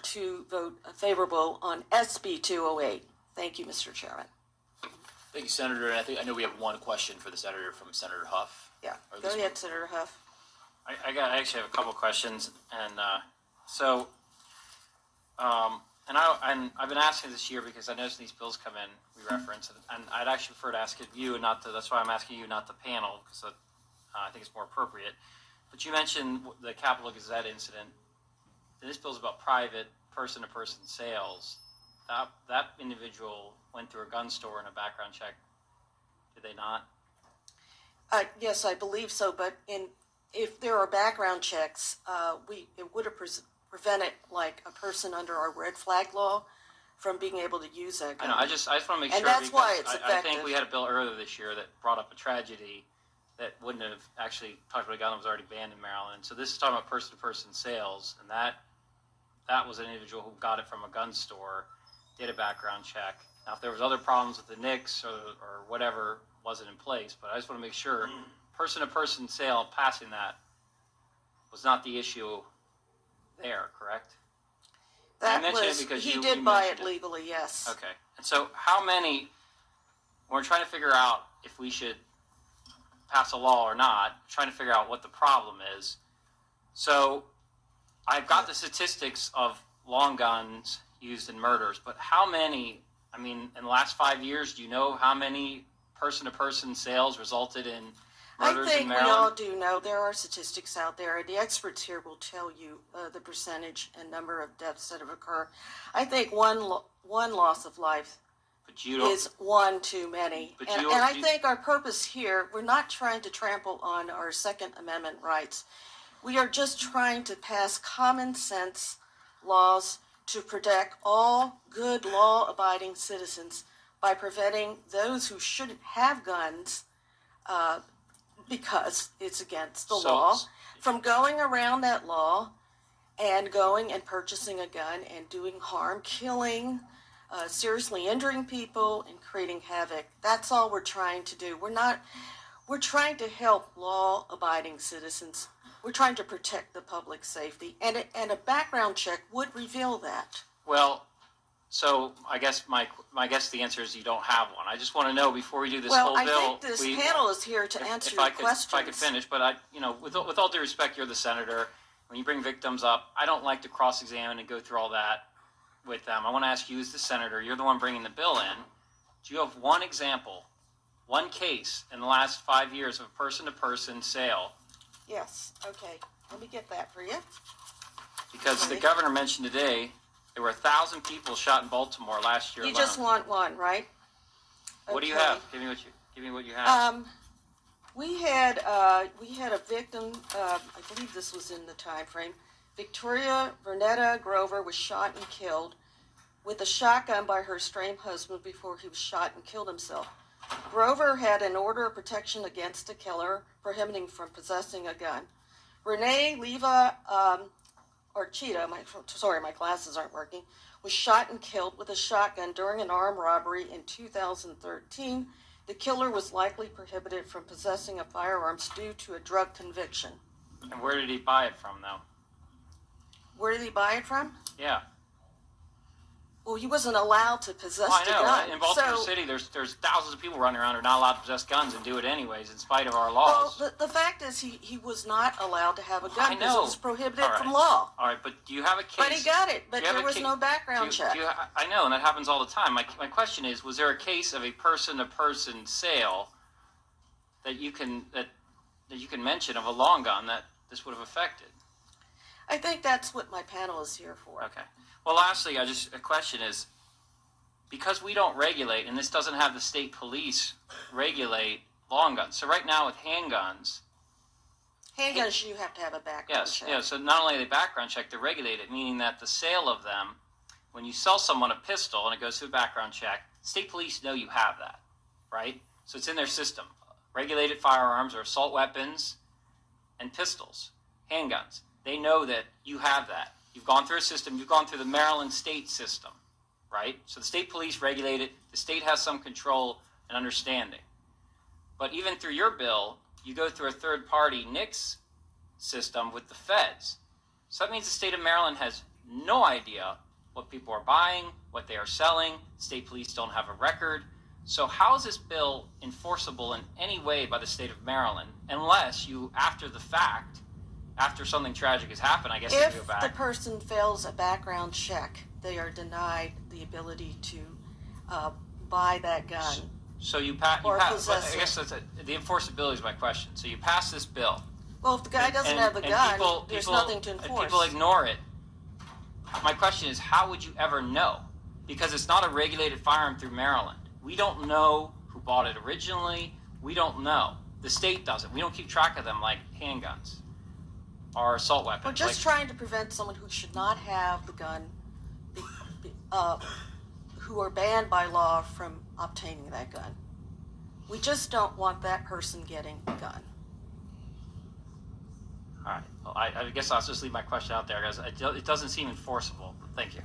to vote favorable on SB 208. Thank you, Mr. Chairman. Thank you, Senator. And I know we have one question for the Senator from Senator Hough. Yeah, go ahead, Senator Hough. I actually have a couple questions, and I've been asking this year because I noticed these bills come in, we reference, and I'd actually prefer to ask it you and not the, that's why I'm asking you, not the panel, because I think it's more appropriate. But you mentioned the Capitol Gazette incident. This bill's about private person-to-person sales. That individual went through a gun store in a background check. Did they not? Yes, I believe so, but if there are background checks, it would have prevented like a person under our red flag law from being able to use that gun. I know. I just want to make sure. And that's why it's effective. I think we had a bill earlier this year that brought up a tragedy that wouldn't have actually talked about a gun that was already banned in Maryland. So this is talking about person-to-person sales, and that was an individual who got it from a gun store, did a background check. Now, if there was other problems with the NICS or whatever wasn't in place, but I just want to make sure person-to-person sale, passing that, was not the issue there, correct? That was, he did buy it legally, yes. Okay. And so how many, we're trying to figure out if we should pass a law or not, trying to figure out what the problem is. So I've got the statistics of long guns used in murders, but how many, I mean, in the last 5 years, do you know how many person-to-person sales resulted in murders in Maryland? I think we all do know there are statistics out there. The experts here will tell you the percentage and number of deaths that have occurred. I think one loss of life is one too many. And I think our purpose here, we're not trying to trample on our Second Amendment rights. We are just trying to pass common sense laws to protect all good law-abiding citizens by preventing those who shouldn't have guns because it's against the law from going around that law and going and purchasing a gun and doing harm, killing, seriously injuring people and creating havoc. That's all we're trying to do. We're trying to help law-abiding citizens. We're trying to protect the public safety, and a background check would reveal that. Well, so I guess the answer is you don't have one. I just want to know before we do this whole bill. Well, I think this panel is here to answer your questions. If I could finish, but with all due respect, you're the senator. When you bring victims up, I don't like to cross-examine and go through all that with them. I want to ask you as the senator, you're the one bringing the bill in. Do you have one example, one case in the last 5 years of a person-to-person sale? Yes, okay. Let me get that for you. Because the governor mentioned today there were 1,000 people shot in Baltimore last year alone. You just want one, right? What do you have? Give me what you have. We had a victim. I believe this was in the time frame. Victoria Vernetta Grover was shot and killed with a shotgun by her estranged husband before he was shot and killed himself. Grover had an order of protection against a killer, prohibiting from possessing a gun. Renee Leva Archita, my glasses aren't working, was shot and killed with a shotgun during an armed robbery in 2013. The killer was likely prohibited from possessing a firearms due to a drug conviction. And where did he buy it from, though? Where did he buy it from? Yeah. Well, he wasn't allowed to possess the gun. I know. In Baltimore City, there's thousands of people running around who are not allowed to possess guns and do it anyways, in spite of our laws. Well, the fact is he was not allowed to have a gun because it was prohibited from law. All right, but do you have a case? But he got it, but there was no background check. I know, and that happens all the time. My question is, was there a case of a person-to-person sale that you can mention of a long gun that this would have affected? I think that's what my panel is here for. Okay. Well, lastly, a question is, because we don't regulate, and this doesn't have the state police regulate long guns. So right now with handguns, you have to have a background check. Yeah, so not only are they background check, they're regulated, meaning that the sale of them, when you sell someone a pistol and it goes through a background check, state police know you have that, right? So it's in their system. Regulated firearms are assault weapons and pistols, handguns. They know that you have that. You've gone through a system. You've gone through the Maryland state system, right? So the state police regulate it. The state has some control and understanding. But even through your bill, you go through a third-party NICS system with the feds. So that means the state of Maryland has no idea what people are buying, what they are selling. State police don't have a record. So how is this bill enforceable in any way by the state of Maryland unless you, after the fact, after something tragic has happened, I guess you If go the back. person fails a background check, they are denied the ability to buy that gun. So you Or pass. possess I guess that's the enforceability is my question. So you pass this bill. Well, if the guy doesn't have the and gun, there's nothing to and enforce. people ignore it. My question is, how would you ever know? Because it's not a regulated firearm through Maryland. We don't know who bought it originally. We don't know. The state doesn't. We don't keep track of them like handguns or assault weapons. We're just trying to prevent someone who should not have the gun, who are banned by law from obtaining that gun. We just don't want that person getting a gun. All right. Well, I guess I'll just leave my question out there because it doesn't seem enforceable. Thank you.